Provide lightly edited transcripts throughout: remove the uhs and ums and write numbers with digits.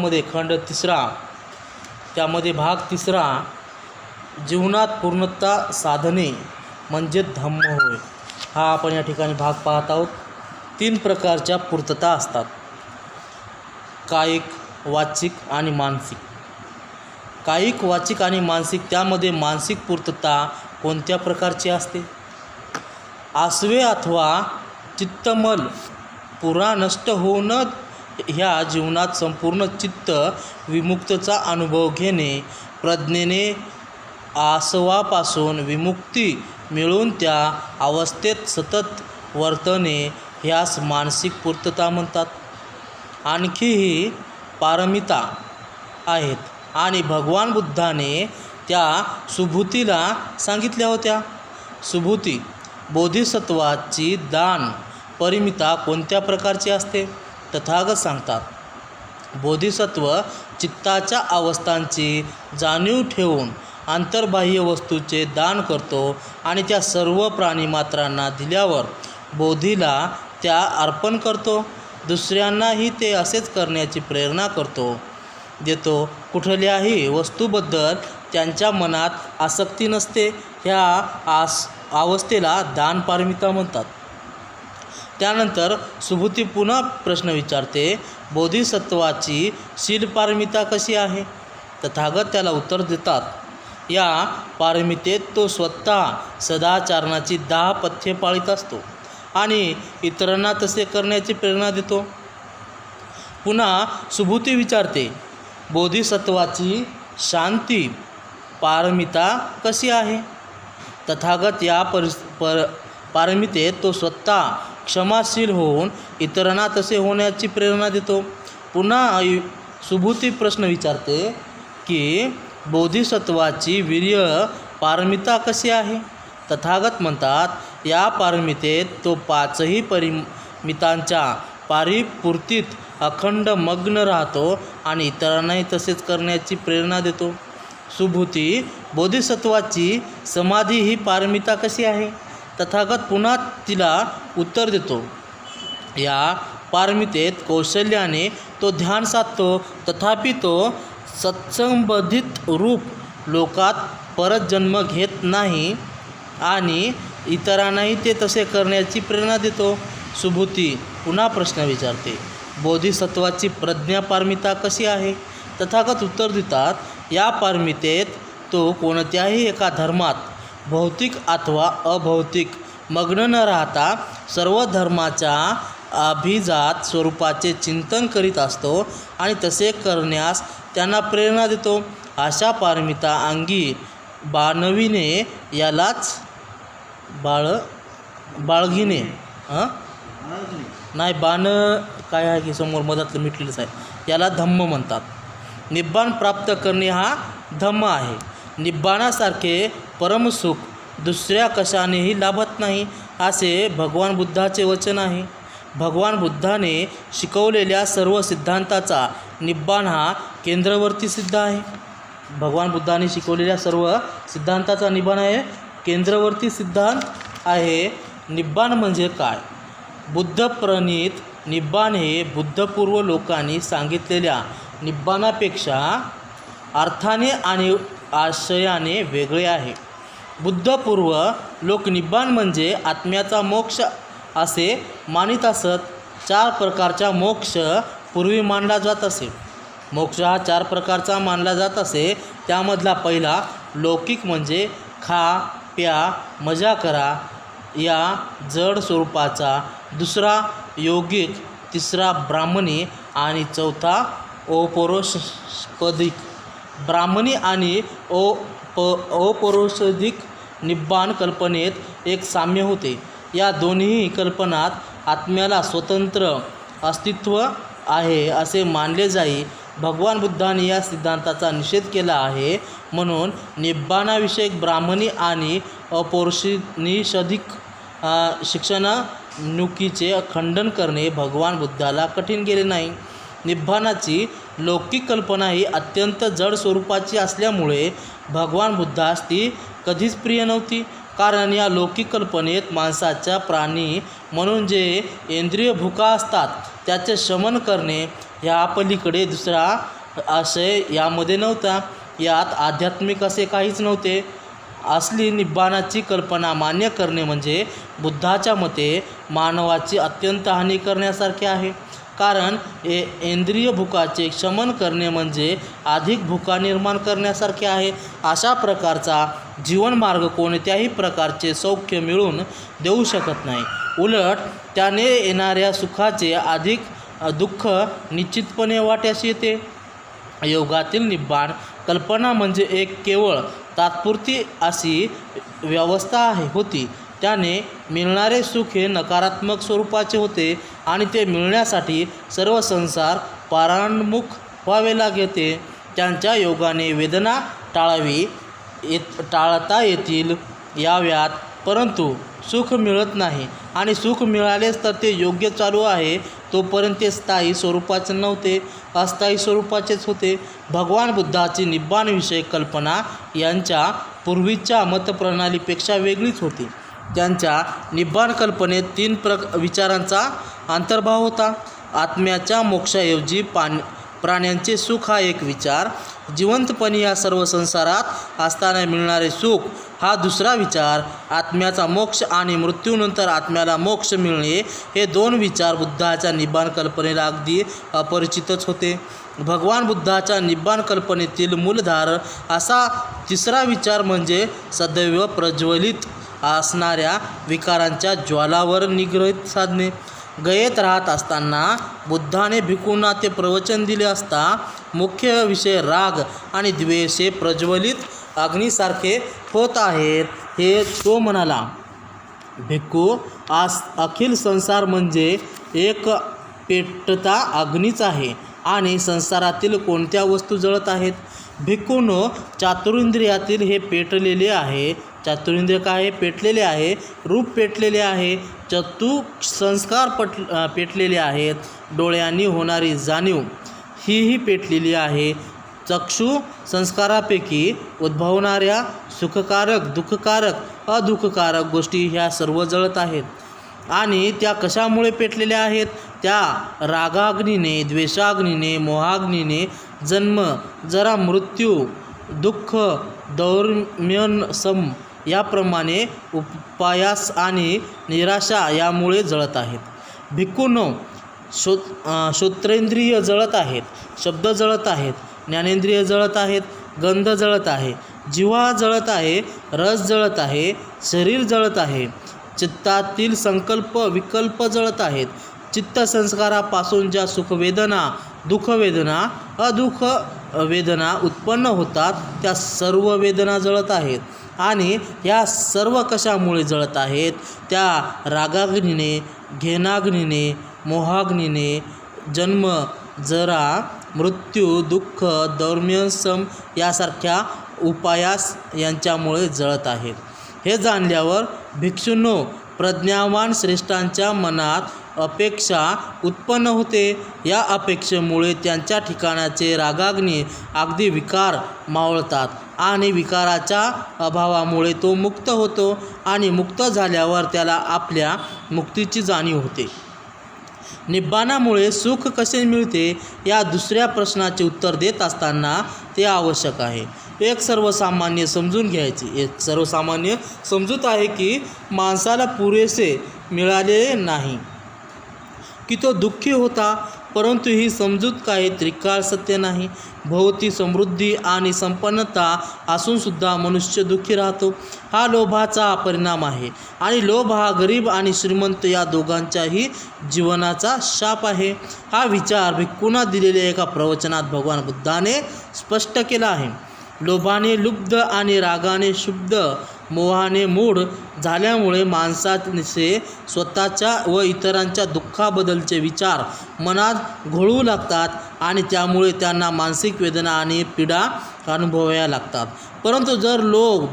त्यामध्ये खंड तिसरा, त्यामध्ये भाग तिसरा, जीवनात पूर्णता साधने म्हणजे धम्म होय, हा आपण या ठिकाणी भाग पाहत आहोत. 3 प्रकारच्या पूर्तता असतात, कायिक, वाचिक आणि मानसिक. कायिक, वाचिक आणि मानसिक. त्यामध्ये मानसिक पूर्तता कोणत्या प्रकारची असते? आसवे अथवा चित्तमल पुरा नष्ट होऊन ह्या जीवनात संपूर्ण चित्त विमुक्तचा अनुभव घेणे, प्रज्ञेने आसवापासून विमुक्ती मिळून त्या अवस्थेत सतत वर्तने ह्यास मानसिक पूर्तता म्हणतात. आणखीही पारमिता आहेत आणि भगवान बुद्धाने त्या सुभूतीला सांगितल्या होत्या. सुभूती बोधिसत्वाची दान परिमिता कोणत्या प्रकारची असते? तथागत सांगतात, बोधिसत्व चित्ताच्या अवस्थांची जाणीव ठेवून अंतर्बाह्य वस्तूचे दान करतो आणि त्या सर्व प्राणीमात्रांना दिल्यावर बोधीला त्या अर्पण करतो. दुसऱ्यांनाही ते असेच करण्याची प्रेरणा देतो. कुठल्याही वस्तूबद्दल त्यांच्या मनात आसक्ती नसते. ह्या अवस्थेला दानपारमिता म्हणतात. त्यानंतर सुभूती पुन्हा प्रश्न विचारते, बोधिसत्वाची शीलपारमिता कशी आहे? तथागत त्याला उत्तर देतात, या पारमितेत तो स्वतः सदाचरणाची 10 पथ्ये पाळीत असतो आणि इतरांना तसे करण्याची प्रेरणा देतो. पुन्हा सुभूती विचारते, बोधिसत्वाची शांती पारमिता कशी आहे? तथागत या पारमितेत तो स्वतः क्षमाशील होऊन इतरांना तसे होण्याची प्रेरणा देतो. पुन्हा सुभूती प्रश्न विचारते की बोधिसत्वाची वीर्य पारमिता कशी आहे? तथागत म्हणतात, या पारमितेत तो 5ही परिमितांच्या पारिपूर्तीत अखंड मग्न राहतो आणि इतरांनाही तसेच करण्याची प्रेरणा देतो. सुभूती, बोधिसत्वाची समाधी ही पारमिता कशी आहे? तथागत पुन्हा तिला उत्तर देतो, या पारमितेत कौशल्याने तो ध्यान साधतो, तथापि तो सत्संबंधित रूप लोकात परत जन्म घेत नाही आणि इतरांनाही ते तसे करण्याची प्रेरणा देतो. सुभूती पुन्हा प्रश्न विचारते, बोधिसत्वाची प्रज्ञा पारमिता कशी आहे? तथागत उत्तर देतात, या पारमितेत तो कोणत्याही एका धर्मात भौतिक अथवा अभौतिक मग्न न राहता सर्व धर्माच्या अभिजात स्वरूपाचे चिंतन करीत असतो आणि तसे करण्यास त्यांना प्रेरणा देतो. अशा पारमिता अंगी बाणविणे यालाच बाळगिणे नाही, बाण काय आहे की समोर मधातलं मिटलेलंच आहे, याला धम्म म्हणतात. निब्बाण प्राप्त करणे हा धम्म आहे. निब्बाणासारखे परमसुख दुसऱ्या कशानेही लाभत नाही, असे भगवान बुद्धाचे वचन आहे. भगवान बुद्धाने शिकवलेल्या सर्व सिद्धांताचा निब्बाण हा केंद्रवर्ती सिद्ध आहे. भगवान बुद्धाने शिकवलेल्या सर्व सिद्धांताचा निब्बाण आहे केंद्रवर्ती सिद्धांत आहे. निब्बाण म्हणजे काय? बुद्धप्रणीत निब्बाण हे बुद्धपूर्व लोकांनी सांगितलेल्या निब्बाणापेक्षा अर्थाने आणि आशयाने वेगळे आहे. बुद्धपूर्व लोक निब्बाण म्हणजे आत्म्याचा मोक्ष असे मानित असत. 4 प्रकारचा मोक्ष पूर्वी मानला जात असे. मोक्ष हा 4 प्रकारचा मानला जात असे. त्यामधला पहिला लौकिक म्हणजे खा प्या मजा करा या जड स्वरूपाचा, दुसरा योगिक, तिसरा ब्राह्मणी आणि चौथा अपौरुषदिक. ब्राह्मणी आणि अपौरुषदिक निब्बाण कल्पनेत एक साम्य होते. या दोन्ही कल्पनात आत्म्याला स्वतंत्र अस्तित्व आहे असे मानले जाई. भगवान बुद्धाने या सिद्धांताचा निषेध केला आहे. म्हणून निब्बाणाविषयक ब्राह्मणी आणि अपौरुषदिक शिक्षणनुकीचे खंडन करणे भगवान बुद्धाला कठीण गेले नाही. निब्बाणाची लौकिक कल्पना ही अत्यंत जड स्वरूपाची असल्यामुळे भगवान बुद्धास ती कधीच प्रिय नव्हती. कारण या लौकिक कल्पनेत माणसाच्या प्राणी म्हणून जे इंद्रिय भुका असतात त्याचे शमन करणे ह्या पलीकडे दुसरा आशय यामध्ये नव्हता. यात आध्यात्मिक असे काहीच नव्हते. असली निब्बाणाची कल्पना मान्य करणे म्हणजे बुद्धाच्या मते मानवाची अत्यंत हानी करण्यासारखे आहे. कारण इंद्रिय भुकाचे शमन करणे म्हणजे अधिक भुका निर्माण करण्यासारखे आहे. अशा प्रकारचा जीवनमार्ग कोणत्याही प्रकारचे सौख्य मिळवून देऊ शकत नाही. उलट त्याने येणाऱ्या सुखाचे अधिक दुःख निश्चितपणे वाट्यास येते. योगातील निब्बाण कल्पना म्हणजे एक केवळ तात्पुरती अशी व्यवस्था होती. त्याने मिळणारे सुख हे नकारात्मक स्वरूपाचे होते आणि ते मिळण्यासाठी सर्व संसार परांगमुख व्हावे लागते. त्यांच्या योगाने वेदना टाळता येतील याव्यात, परंतु सुख मिळत नाही. आणि सुख मिळालेच तर ते योग्य चालू आहे तोपर्यंत ते स्थायी स्वरूपाचे नव्हते, अस्थायी स्वरूपाचेच होते. भगवान बुद्धाची निब्बाणविषयक कल्पना यांच्या पूर्वीच्या मतप्रणालीपेक्षा वेगळीच होती. त्यांच्या निब्बाण कल्पनेत 3 विचारांचा अंतर्भाव होता. आत्म्याच्या मोक्षाऐवजी प्राण्यांचे सुख हा एक विचार, जिवंतपणी या सर्व संसारात असताना मिळणारे सुख हा दुसरा विचार, आत्म्याचा मोक्ष आणि मृत्यूनंतर आत्म्याला मोक्ष मिळणे हे 2 विचार बुद्धाच्या निब्बाण कल्पनेला अगदी अपरिचितच होते. भगवान बुद्धाच्या निब्बाण कल्पनेतील मूलधार असा तिसरा विचार म्हणजे सदैव प्रज्वलित असणाऱ्या विकारांच्या ज्वालावर निग्रह साधणे. गयेत राहत असताना बुद्धाने भिक्खूंना ते प्रवचन दिले असता मुख्य विषय राग आणि द्वेष हे प्रज्वलित अग्नीसारखे होत आहेत हे तो म्हणाला. भिक्खू, अखिल संसार म्हणजे एक पेटता अग्नीच आहे आणि संसारातील कोणत्या वस्तू जळत आहेत? भिक्खूंनो, चातुरिंद्रियातील हे पेटलेले आहे. चातुरिंद्रिय काय? पेटलेले आहे. रूप पेटलेले आहे. संस्कार पेटलेले आहेत. डोळ्यांनी होणारी जाणीव हीही पेटलेली आहे. चक्षु संस्कारापैकी उद्भवणाऱ्या सुखकारक, दुःखकारक, अदुःखकारक गोष्टी ह्या सर्व जळत आहेत. आणि त्या कशामुळे पेटलेल्या आहेत? त्या रागाग्नीने, द्वेषाग्नीने, मोहाग्नीने. जन्म, जरा, मृत्यू, दुःख, दौर्म्यन, याप्रमाणे उपायास आणि निराशा यामुळे जळत आहेत. भिक्खूंनो, श्रोत्रेंद्रिय जळत आहेत, शब्द जळत आहेत, ज्ञानेंद्रिय जळत आहेत, गंध जळत आहे, जिव्हा जळत आहे, रस जळत आहे, शरीर जळत आहे, चित्तातील संकल्प विकल्प जळत आहेत. चित्त संस्कारापासून ज्या सुखवेदना, दुःखवेदना, अदुःख वेदना उत्पन्न होतात त्या सर्व वेदना जळत आहेत. आणि या सर्व कशामुळे जळत आहेत? त्या रागाग्नीने, घेणाग्नीने, मोहाग्नीने. जन्म, जरा, मृत्यू, दुःख, दौर्म्यसम यासारख्या उपायास यांच्यामुळे जळत आहेत. हे जाणल्यावर भिक्षूंनो, प्रज्ञावान श्रेष्ठांच्या मनात अपेक्षा उत्पन्न होते. या अपेक्षेमुळे त्यांच्या ठिकाणाचे रागाग्नी अगदी विकार मावळतात आणि विकाराच्या अभावामुळे तो मुक्त होतो आणि मुक्त झाल्यावर त्याला आपल्या मुक्तीची जाणीव होते. निब्बाणामुळे सुख कसे मिळते या दुसऱ्या प्रश्नाचे उत्तर देत असताना ते आवश्यक आहे. एक सर्वसामान्य समजूत आहे की माणसाला पुरेसे मिळालेले नाही की तो दुःखी होता, परंतु ही समजूत काही त्रिकाळ सत्य नाही. भोवती समृद्धी आणि संपन्नता असूनसुद्धा मनुष्य दुःखी राहतो. हा लोभाचा परिणाम आहे आणि लोभ हा गरीब आणि श्रीमंत या दोघांच्याही जीवनाचा शाप आहे. हा विचार भिक्खूंना दिलेल्या एका प्रवचनात भगवान बुद्धाने स्पष्ट केला आहे. लोभाने लुब्ध आणि रागाने शुद्ध, मोहाने मूढ झाल्यामुळे माणसाचे स्वतःच्या व इतरांच्या दुःखाबद्दलचे विचार मनात घोळू लागतात आणि त्यामुळे त्यांना मानसिक वेदना आणि पीडा अनुभवाव्या लागतात. परंतु जर लोभ,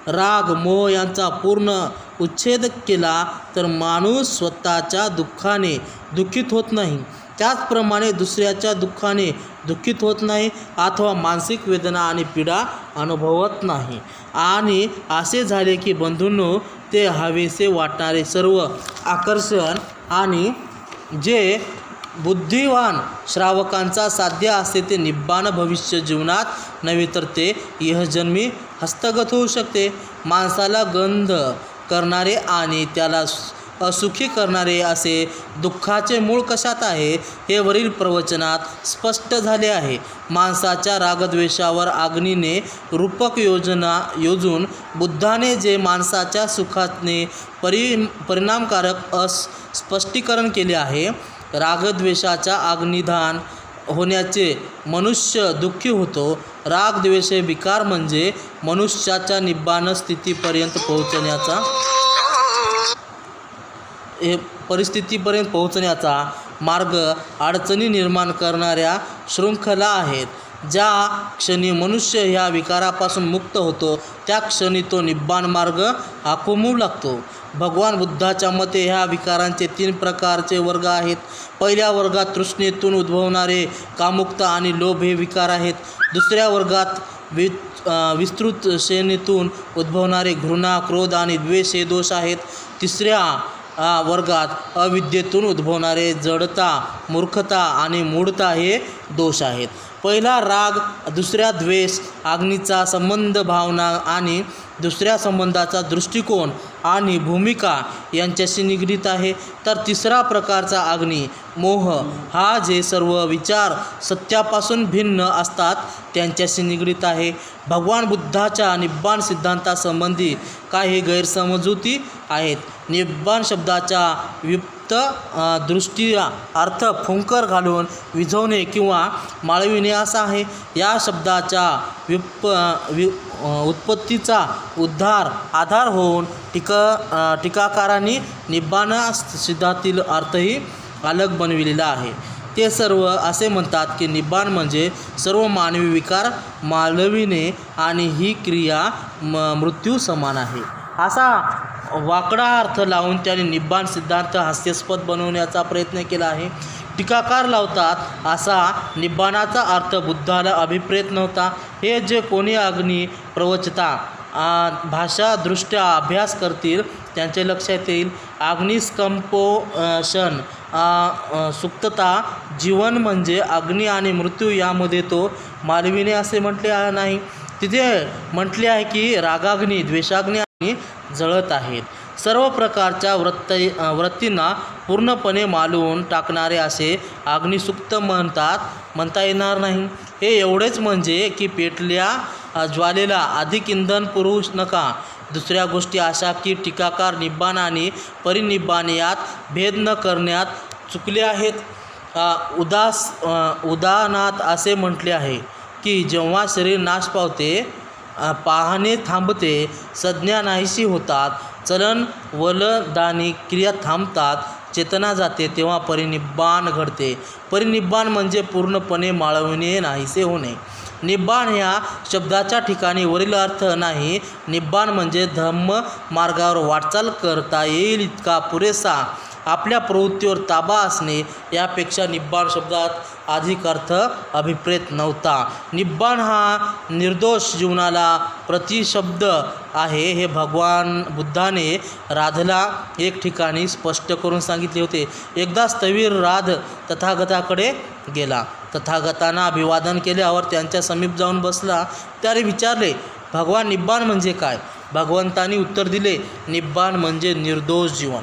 राग, मोह यांचा पूर्ण उच्छेद केला तर माणूस स्वतःच्या दुःखाने दुःखित होत नाही, त्याचप्रमाणे दुसऱ्याच्या दुःखाने दुःखित होत नाही अथवा मानसिक वेदना आणि पीडा अनुभवत नाही. आणि असे झाले की बंधूंनो, ते हवेसे वाटणारे सर्व आकर्षण आणि जे बुद्धिवान श्रावकांचा साध्य असते ते निब्बाण भविष्य जीवनात नव्हे तर ते इहजन्मी हस्तगत होऊ शकते. माणसाला गंध करणारे आणि त्याला असुखी करणारे असे दुःखाचे मूळ कशात आहे हे वरील प्रवचनात स्पष्ट झाले आहे. माणसाच्या रागद्वेषावर अग्नीने रूपक योजून बुद्धाने जे माणसाच्या सुखाने परिणामकारक स्पष्टीकरण केले आहे. रागद्वेषाचा अग्निधान होण्याचे मनुष्य दुःखी होतो. रागद्वेष हे विकार म्हणजे मनुष्याच्या निब्बाण स्थितीपर्यंत पोहोचण्याचा मार्ग अडचणी निर्माण करणाऱ्या शृंखला आहेत. ज्या क्षणी मनुष्य ह्या विकारापासून मुक्त होतो त्या क्षणी तो निब्बाण मार्ग आखुमू लागतो. भगवान बुद्धाच्या मते ह्या विकारांचे 3 प्रकारचे वर्ग आहेत. पहिल्या वर्गात तृष्णेतून उद्भवणारे कामुकता आणि लोभ हे विकार आहेत. दुसऱ्या वर्गात विस्तृत श्रेणीतून उद्भवणारे घृणा, क्रोध आणि द्वेष हे दोष आहेत. तिसऱ्या वर्गात अविद्येतून उद्भवणारे जडता, मूर्खता आणि मूढता हे दोष आहेत. पहिला राग, दुसऱ्या द्वेष, अग्नीचा संबंध भावना आणि दुसऱ्या संबंधाचा दृष्टिकोन आणि भूमिका यांच्याशी निगडीत आहे. तर तिसरा प्रकारचा अग्नी, मोह, हा जे सर्व विचार सत्यापासून भिन्न असतात त्यांच्याशी निगडीत आहे. भगवान बुद्धाच्या निब्बाण सिद्धांतासंबंधी काही गैरसमजुती आहेत. निब्बाण शब्दाचा व्युत्पत्ती दृष्टीला अर्थ फुंकर घालून विझवणे किंवा माळविणे असा आहे. या शब्दाच्या उत्पत्तीचा आधार होऊन टीकाकारांनी निब्बाण सिद्धांतातील अर्थही अलग बनविलेला आहे. ते सर्व असे म्हणतात की निब्बाण म्हणजे सर्व मानवी विकार मालविणे आणि ही क्रिया मृत्यू समान आहे. असा वाकडा अर्थ लावून त्याने निब्बाण सिद्धांत हास्यास्पद बनवण्याचा प्रयत्न केला आहे. टीकाकार लावतात असा निब्बाणाचा अर्थ बुद्धाला अभिप्रेत नव्हता. हे जे कोणी अग्नी प्रवचता भाषादृष्ट्या अभ्यास करतील त्यांच्या लक्षात येईल. अग्निस्कंपोषण सुप्तता जीवन म्हणजे अग्नी आणि मृत्यू यामध्ये तो मालविणे असे म्हटले नाही. तिथे म्हटले आहे की रागाग्नी, द्वेषाग्नी आणि जळत आहेत. सर्व प्रकारच्या वृत्तींना पूर्णपणे मालवून टाकणारे असे अग्निसुक्त म्हणता येणार नाही. हे एवढेच म्हणजे की पेटल्या ज्वालेला अधिक इंधन पुरवू नका. दुसऱ्या गोष्टी अशा की टीकाकार निब्बाण आणि परिनिब्बाण यात भेद न करण्यात चुकले आहेत. उदाहरणात असे म्हटले आहे की जेव्हा शरीर नाश पावते, पाहणे थांबते, संज्ञा नाहीशी होतात, चलन वलदानी क्रिया थांबतात, चेतना जाते, तेव्हा परिनिब्बाण घडते. परिनिब्बाण म्हणजे पूर्णपणे माळवणे, नाहीसे होणे. निब्बाण ह्या शब्दाच्या ठिकाणी वरील अर्थ नाही. निब्बाण म्हणजे धम्म मार्गावर वाटचाल करता येईल इतका पुरेसा आपल्या प्रवृत्तीवर ताबा असणे. यापेक्षा निब्बाण शब्दात अधिक अर्थ अभिप्रेत नव्हता. निब्बाण हा निर्दोष जीवनाला प्रतिशब्द आहे. हे भगवान बुद्धाने राधला एक ठिकाणी स्पष्ट करून सांगितले होते. एकदा स्थविर राध तथागताकडे गेला. तथागतांना अभिवादन केल्यावर त्यांच्या समीप जाऊन बसला. त्याने विचारले, भगवान निब्बाण म्हणजे काय? भगवंतांनी उत्तर दिले, निब्बाण म्हणजे निर्दोष जीवन.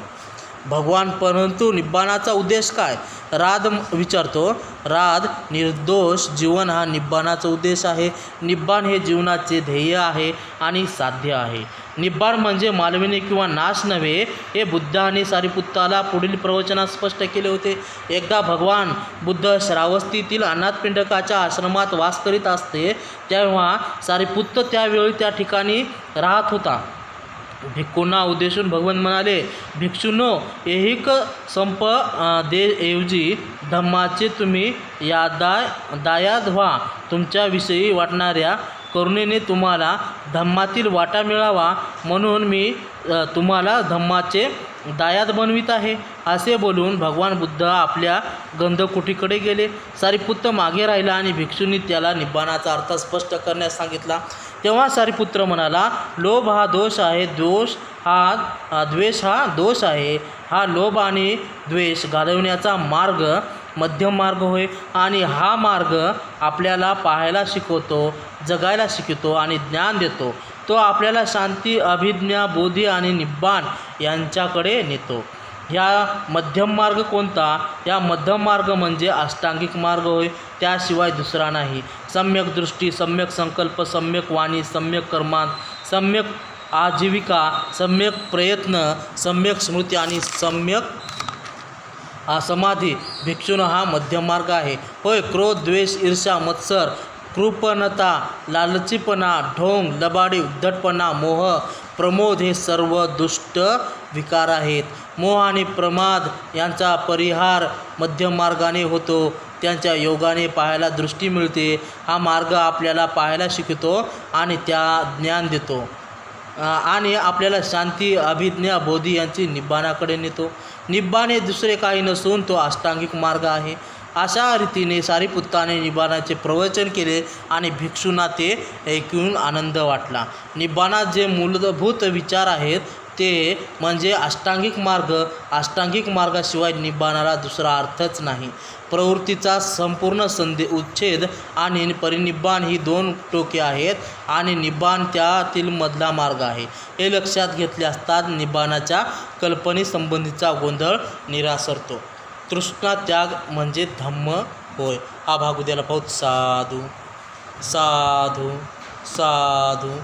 भगवान, परंतु निब्बाणाचा उद्देश काय? राध विचारतो. राध, निर्दोष जीवन हा निब्बाणाचा उद्देश आहे. निब्बाण हे जीवनाचे ध्येय आहे आणि साध्य आहे. निब्बाण म्हणजे मालविणे किंवा नाश नव्हे. हे बुद्धाने सारिपुत्ताला पुढील प्रवचनात स्पष्ट केले होते. एकदा भगवान बुद्ध श्रावस्तीतील अनाथपिंडकाच्या आश्रमात वास करीत असते. तेव्हा सारिपुत्त त्यावेळी त्या ठिकाणी राहत होता. भिक्खूंना उद्देशून भगवान म्हणाले, भिक्षूंनो, ऐहिक संपदेऐवजी धम्माचे तुम्ही दायाद व्हा. तुमच्याविषयी वाटणाऱ्या करुणेने तुम्हाला धम्मातील वाटा मिळावा म्हणून मी तुम्हाला धम्माचे दायाद बनवित आहे. असे बोलून भगवान बुद्ध आपल्या गंधकुटीकडे गेले. सारिपुत्त मागे राहिला आणि भिक्षूंनी त्याला निब्बाणाचा अर्थ स्पष्ट करण्यास सांगितला. तेव्हा सारिपुत्र म्हणाला, लोभ हा दोष आहे, द्वेष हा दोष आहे. हा लोभ आणि द्वेष घालवण्याचा मार्ग मध्यम मार्ग होय. आणि हा मार्ग आपल्याला पाहायला शिकवतो, जगायला शिकवतो आणि ज्ञान देतो. तो आपल्याला शांती, अभिज्ञा, बोधी आणि निब्बाण यांच्याकडे नेतो. ह्या मध्यम मार्ग कोणता? या मध्यम मार्ग म्हणजे अष्टांगिक मार्ग होय, त्याशिवाय दुसरा नाही. सम्यक दृष्टी, सम्यक संकल्प, सम्यक वाणी, सम्यक कर्मांत, सम्यक आजीविका, सम्यक प्रयत्न, सम्यक स्मृती आणि सम्यक समाधी भिक्षून हा मध्यम मार्ग आहे होय. क्रोध, द्वेष, ईर्ष्या, मत्सर, कृपणता, लालचीपणा, ढोंग, लबाडी, उद्धटपणा, मोह, प्रमोद हे सर्व दुष्ट विकार आहेत. मोह आणि प्रमाद यांचा परिहार मध्यम मार्गाने होतो. त्यांच्या योगाने पाहायला दृष्टी मिळते. हा मार्ग आपल्याला पाहायला शिकवतो आणि त्या ज्ञान देतो आणि आपल्याला शांती, अभिज्ञा, बोधी यांची निब्बाणाकडे नेतो. निब्बाण हे दुसरे काही नसून तो अष्टांगिक मार्ग आहे. अशा रीतीने सारिपुत्ताने निब्बाणाचे प्रवचन केले आणि भिक्षूंना ते ऐकून आनंद वाटला. निब्बाणात जे मूलभूत विचार आहेत ते म्हणजे अष्टांगिक मार्ग. अष्टांगिक मार्गाशिवाय निब्बाणाला दुसरा अर्थच नाही. प्रवृत्तीचा संपूर्ण उच्छेद आणि परिनिब्बाण ही दोन टोके आहेत आणि निब्बाण त्यातील मधला मार्ग आहे. हे लक्षात घेतले असता निब्बाणाच्या कल्पनेसंबंधीचा गोंधळ निरासरतो. तृष्णा त्याग म्हणजे धम्म होय. हा भाग उद्याला पाहू. साधू साधू साधू.